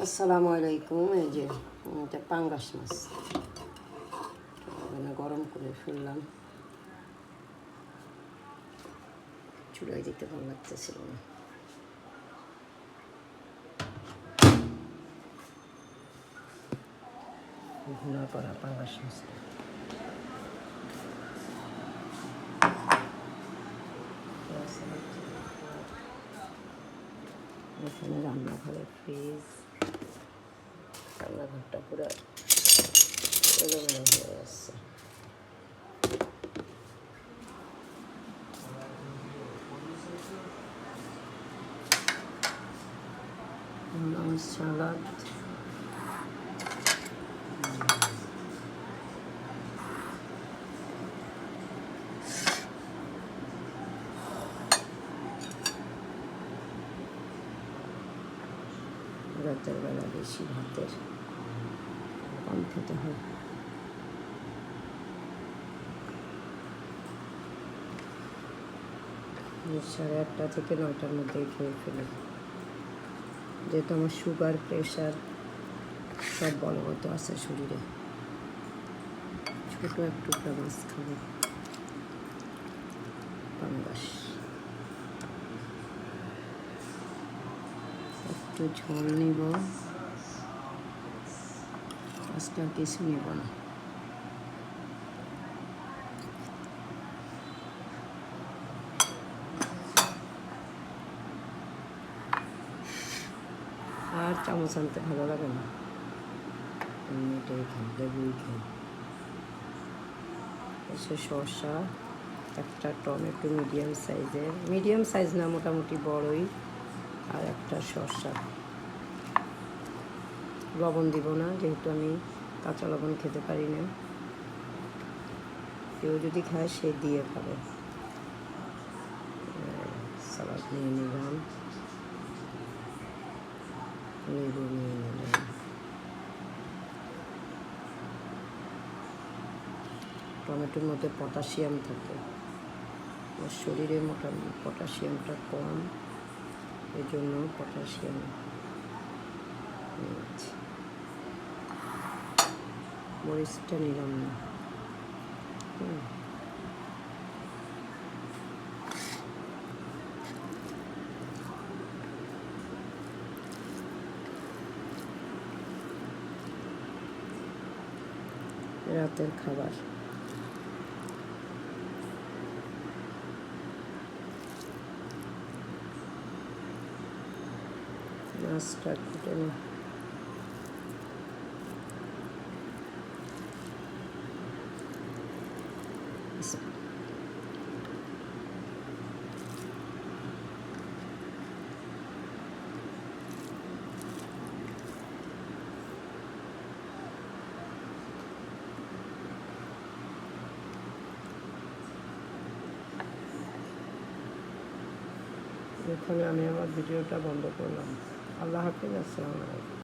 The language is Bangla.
আসসালামু আলাইকুম। এই যে এটা পাঙ্গাস মাছ মানে গরম করে ফেললাম। চুলায় দিতে ভালো লাগতেছিল না। ভুনা করা পাঙ্গাস মাছটা এখানে রান্নাঘরের ফ্রিজ, রান্নাঘরটা পুরো এলোমেলো হয়ে যাচ্ছে। সালাদ, রাতের বেলা বেশি ভাতের কম খেতে হয়। 8:30 থেকে 9টার মধ্যেই খেয়ে ফেলি, যেহেতু আমার সুগার প্রেশার সব বলবৎ আছে শরীরে। ছোটো একটু মাছ খাবো, পাঙ্গাস, একটু ঝোল নিব, আজকে কিছু নিব না। আর চামচ আনতে ভালো লাগে না, এটাই খাই, লেবুই খাই। এসে শসা, একটা টমেটো মিডিয়াম সাইজ না, মোটামুটি বড়ই, আর একটা শসা। লবণ দিব না, যেহেতু আমি কাঁচা লবণ খেতে পারি না। কেউ যদি খায় সে দিয়ে খাবে। সালাদ নিয়ে নিলাম, লেবু নিয়ে নিলাম। টমেটোর মধ্যে পটাশিয়াম থাকে, আমার শরীরে মোটামুটি পটাশিয়ামটা কম, এই জন্য পটাশিয়াম নিয়েছি। মরিচটা নিলাম না। রাতের খাবার মাছটা কুটে না, এখানে আমি আমার ভিডিওটা বন্ধ করলাম। আল্লাহ হাফিজ, আসসালামু আলাইকুম।